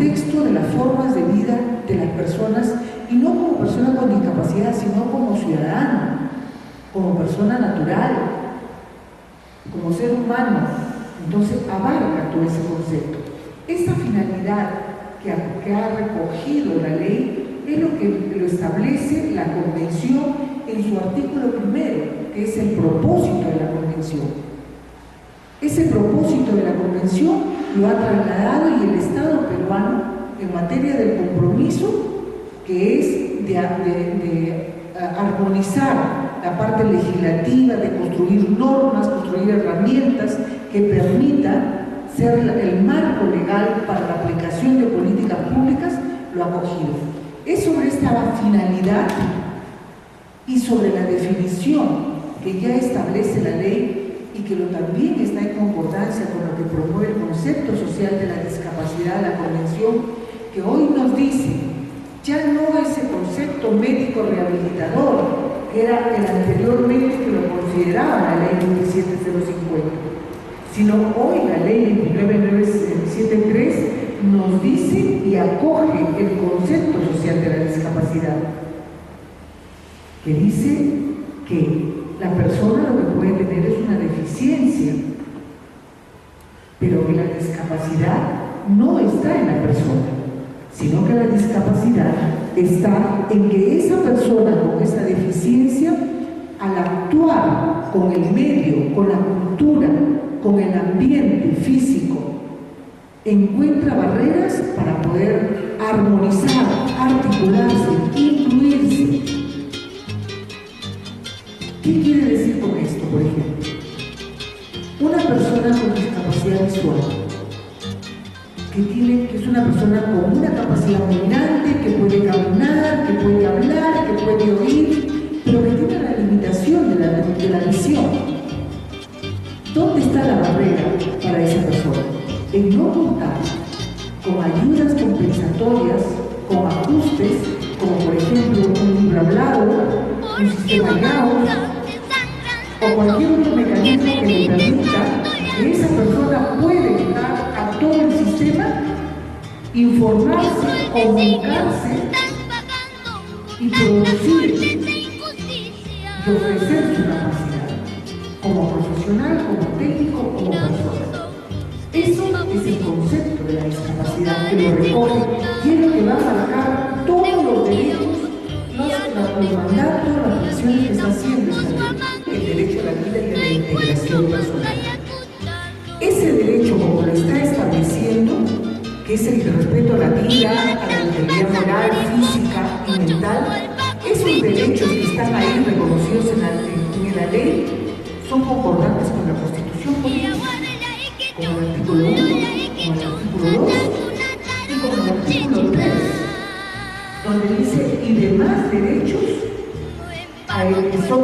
contexto de las formas de vida de las personas, y no como persona con discapacidad, sino como ciudadano, como persona natural, como ser humano. Entonces abarca todo ese concepto. Esa finalidad que ha recogido la ley es lo que lo establece la Convención en su artículo primero, que es el propósito de la Convención. Ese propósito de la Convención lo ha trasladado y el Estado peruano en materia del compromiso, que es de armonizar la parte legislativa, de construir normas, construir herramientas que permitan ser el marco legal para la aplicación de políticas públicas, lo ha cogido. Es sobre esta finalidad y sobre la definición que ya establece la ley y que también está en concordancia con lo que promueve el concepto social de la discapacidad, la Convención, que hoy nos dice, ya no ese concepto médico rehabilitador, que era el anteriormente que lo consideraba la ley 27050, sino hoy la ley 29973 nos dice y acoge el concepto social de la discapacidad, que dice que la persona lo que puede tener es una deficiencia, pero que la discapacidad no está en la persona, sino que la discapacidad está en que esa persona con esa deficiencia, al actuar con el medio, con la cultura, con el ambiente físico, encuentra barreras para poder armonizar, articularse, incluirse. ¿Qué quiere decir con esto, por ejemplo? Una persona con discapacidad visual, que es una persona con una capacidad dominante, que puede caminar, que puede hablar, que puede oír, pero que tiene la limitación de la visión. ¿Dónde está la barrera para esa persona? En no contar con ayudas compensatorias, con ajustes, como por ejemplo un libro hablado, un sistema GAO, o cualquier otro mecanismo que le permita que esa persona pueda entrar a todo el sistema, informarse, comunicarse y producir y ofrecer su capacidad como profesional, como técnico, como persona. Eso es el concepto de la discapacidad que lo recoge y es lo que va a marcar todos los derechos, los mandatos, las acciones que está haciendo esta ley. El derecho a la vida y a la integración personal. Ese derecho, como lo está estableciendo, que es el de respeto a la vida, a la integridad moral, física y mental, esos derechos que están ahí reconocidos en la ley son concordantes con la Constitución política, con el artículo 1, con el artículo 2 y con el artículo 3, donde dice y demás derechos que son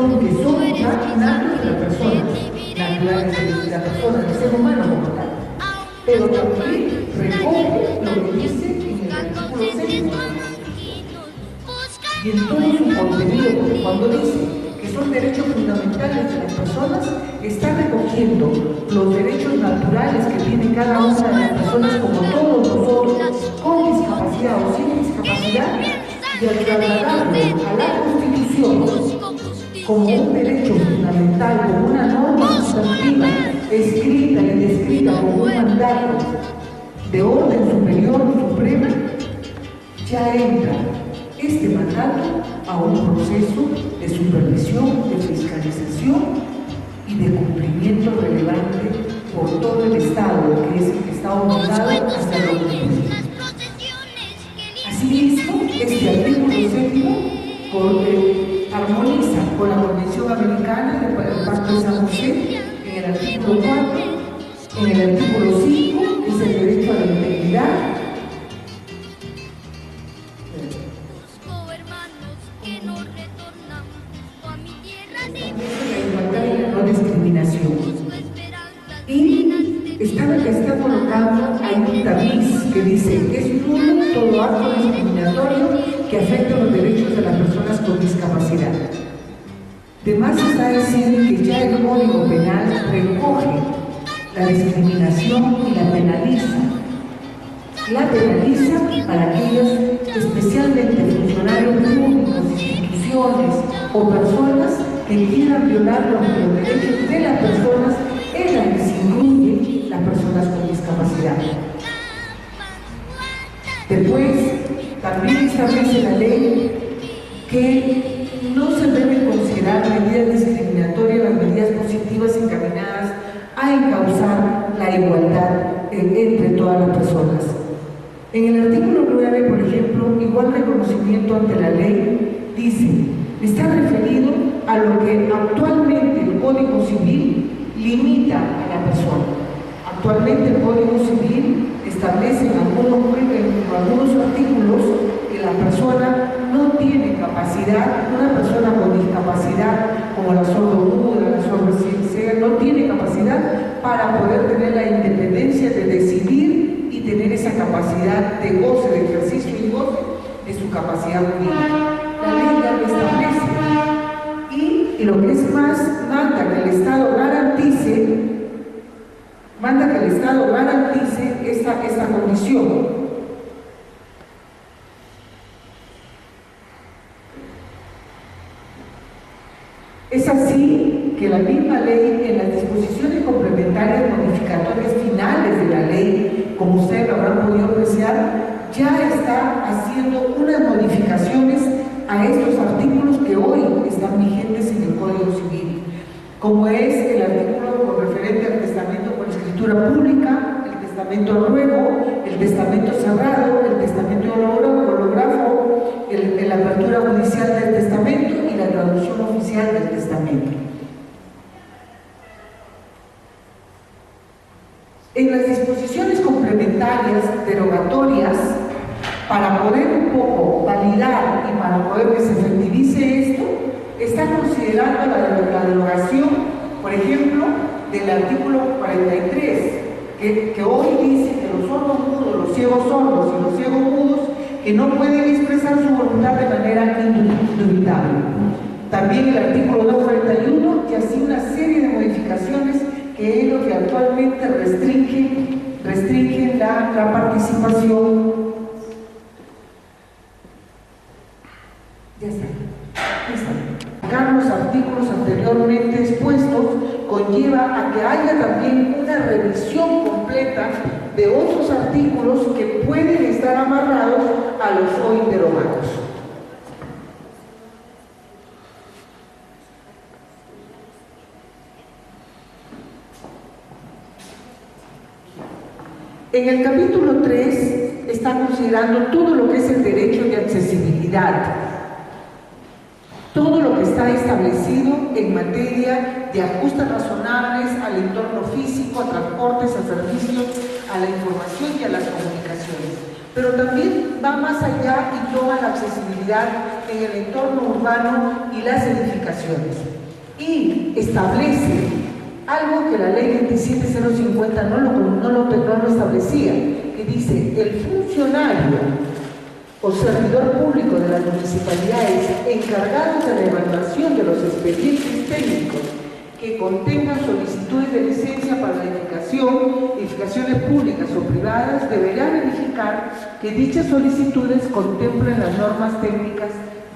natos de la persona, naturales de la persona, del ser humano como tal. Pero también recoge lo que dice en el artículo 6 y en todo su contenido, porque cuando dice que son derechos fundamentales de las personas, está recogiendo los derechos naturales que tiene cada una de las personas, como todos nosotros, con discapacidad o sin discapacidad, y al trasladarlo a la Constitución como un derecho fundamental, como una norma sustantiva, escrita y descrita como un mandato de orden superior suprema, ya entra este mandato a un proceso de supervisión, de fiscalización y de cumplimiento relevante por todo el Estado, que es el que está obligado a hacerlo cumplir. Asimismo, este artículo 7 armoniza con la Convención Americana del Pacto de San José en el artículo 4, en el artículo 5, que es el derecho a la integridad. Y está colocando ahí un tamiz que dice es nulo todo acto discriminatorio que afecta los derechos de las personas con discapacidad. Además está diciendo que ya el Código Penal recoge la discriminación y la penaliza. la penaliza para aquellos, especialmente funcionarios públicos, instituciones o personas que quieran violar los derechos de las personas, en las que se incluyen las personas con discapacidad. Después, también establece la ley que no se deben considerar medidas discriminatorias las medidas positivas encaminadas a encauzar la igualdad entre todas las personas. En el artículo 9, por ejemplo, igual reconocimiento ante la ley, dice, está referido a lo que actualmente el Código Civil limita a la persona. Actualmente el Código Civil establece en algunos artículos que la persona no tiene capacidad, una persona con discapacidad como la sordomuda, la sordociencia, no tiene capacidad para poder tener la independencia de decidir y tener esa capacidad de goce, de ejercicio y goce de su capacidad jurídica. La ley ya lo establece. Y lo que es más, manda que el Estado garantice esta condición. Es así que la misma ley, en las disposiciones complementarias modificatorias finales de la ley, como ustedes lo habrán podido apreciar, ya está haciendo unas modificaciones a estos artículos que hoy están vigentes en el Código Civil, como es el artículo con referente al testamento por escritura pública, el testamento ruego, el testamento cerrado, el testamento hológrafo, la apertura judicial del testamento y la traducción oficial del testamento. En las disposiciones complementarias derogatorias, para poder un poco validar y para poder que se efectivice esto, está considerando la derogación, por ejemplo, del artículo 43, que hoy dice que los sordos mudos, los ciegos sordos y los ciegos mudos, que no pueden expresar su voluntad de manera indubitable. También el artículo 241, y así una serie de modificaciones que es lo que actualmente restringe la participación. Ya está. Acá los artículos anteriormente expuestos conlleva a que haya también una revisión completa de otros artículos que pueden estar amarrados a los hoy derogados. En el capítulo 3 está considerando todo lo que es el derecho de accesibilidad, todo lo que está establecido en materia de ajustes razonables al entorno físico, a transportes, a servicios, a la información y a las comunicaciones. Pero también va más allá y toma la accesibilidad en el entorno urbano y las edificaciones. Y establece algo que la ley 27050 no lo establecía, que dice: el funcionario o servidor público de las municipalidades encargados de la evaluación de los expedientes técnicos que contengan solicitudes de licencia para la edificaciones públicas o privadas deberá verificar que dichas solicitudes contemplen las normas técnicas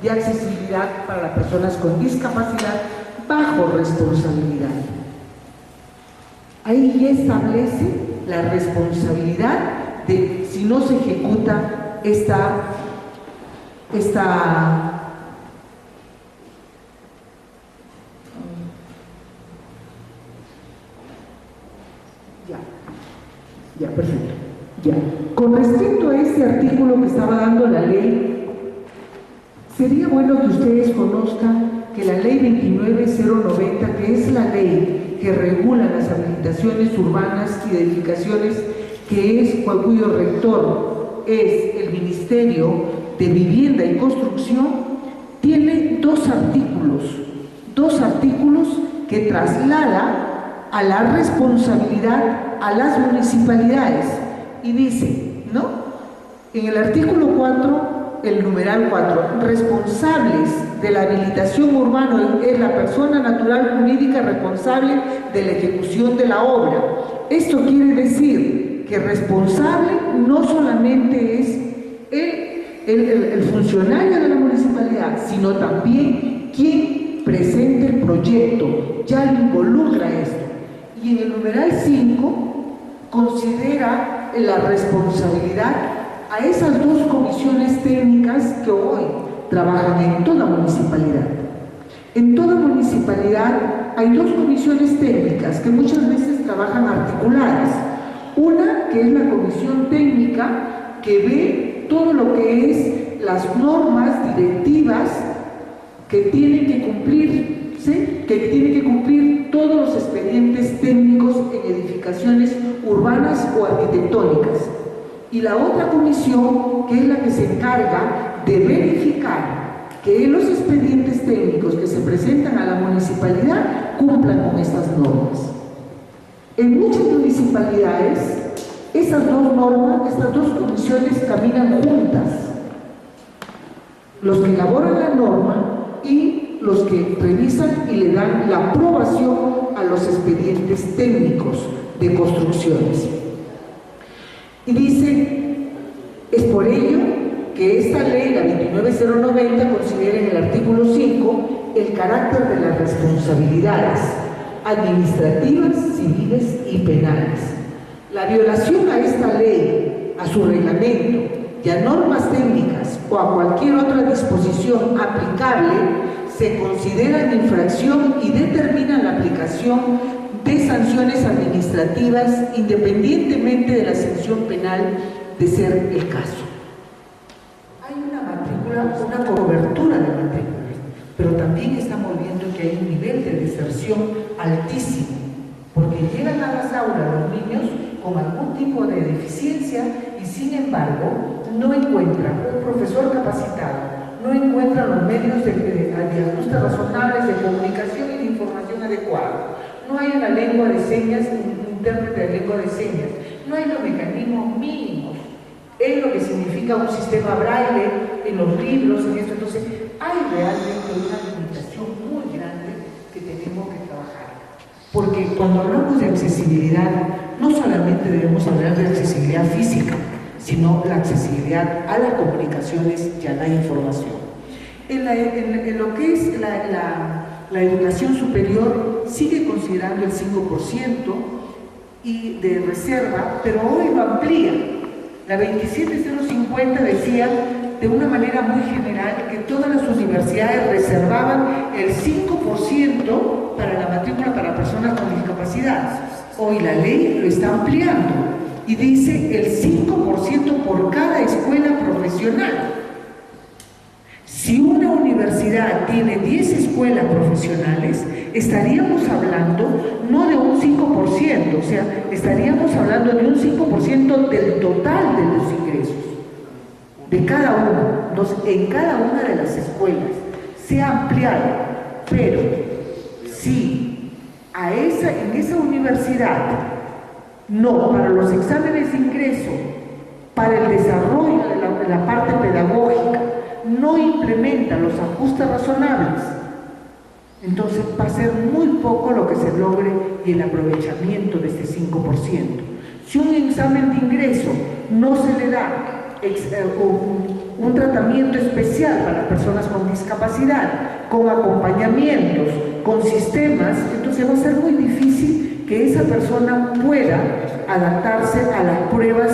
de accesibilidad para las personas con discapacidad bajo responsabilidad. Ahí ya establece la responsabilidad de si no se ejecuta Ya, perfecto. Ya. Con respecto a este artículo que estaba dando la ley, sería bueno que ustedes conozcan que la ley 29090, que es la ley que regula las habilitaciones urbanas y edificaciones, cuyo rector es el Ministerio de Vivienda y Construcción, tiene dos artículos que traslada a la responsabilidad a las municipalidades, y dice, ¿no? En el artículo 4, el numeral 4, responsables de la habilitación urbana es la persona natural jurídica responsable de la ejecución de la obra. Esto quiere decir que que responsable no solamente es el funcionario de la municipalidad, sino también quien presente el proyecto, ya lo involucra esto. Y en el numeral 5 considera la responsabilidad a esas dos comisiones técnicas que hoy trabajan en toda municipalidad. En toda municipalidad hay dos comisiones técnicas que muchas veces trabajan articuladas. Una que es la comisión técnica que ve todo lo que es las normas directivas que tienen que cumplir, ¿sí? Que tienen que cumplir todos los expedientes técnicos en edificaciones urbanas o arquitectónicas. Y la otra comisión, que es la que se encarga de verificar que los expedientes técnicos que se presentan a la municipalidad cumplan con estas normas. En muchas municipalidades, esas dos normas, estas dos comisiones caminan juntas. Los que elaboran la norma y los que revisan y le dan la aprobación a los expedientes técnicos de construcciones. Y dice, es por ello que esta ley, la 29090, considera en el artículo 5 el carácter de las responsabilidades administrativas, civiles y penales. La violación a esta ley, a su reglamento y a normas técnicas o a cualquier otra disposición aplicable se consideran infracción y determinan la aplicación de sanciones administrativas independientemente de la sanción penal de ser el caso. Hay una matrícula, una cobertura de matrículas, pero también estamos viendo que hay un nivel de deserción altísimo, porque llegan a las aulas los niños con algún tipo de deficiencia y sin embargo no encuentran un profesor capacitado, no encuentran los medios de ajustes razonables de comunicación y de información adecuada. No hay una lengua de señas, un intérprete de lengua de señas, no hay los mecanismos mínimos en lo que significa un sistema braille, en los libros, en esto. Entonces, hay realmente una limitación muy grande que tenemos que trabajar. Porque cuando hablamos de accesibilidad, no solamente debemos hablar de accesibilidad física, sino la accesibilidad a las comunicaciones y a la información. En lo que es la educación superior, sigue considerando el 5% y de reserva, pero hoy lo amplía. La 27050 decía de una manera muy general que todas las universidades reservaban el 5% para la matrícula para personas con discapacidad. Hoy la ley lo está ampliando y dice el 5% por cada escuela profesional. Si una universidad tiene 10 escuelas profesionales, estaríamos hablando no de un 5%, o sea, estaríamos hablando de un 5% del total de los ingresos, de cada uno. Entonces, en cada una de las escuelas se ha ampliado, pero si en esa universidad, no, para los exámenes de ingreso, para el desarrollo de la parte pedagógica, no implementa los ajustes razonables, entonces va a ser muy poco lo que se logre y el aprovechamiento de este 5%. Si un examen de ingreso no se le da un tratamiento especial para las personas con discapacidad, con acompañamientos, con sistemas, entonces va a ser muy difícil que esa persona pueda adaptarse a las pruebas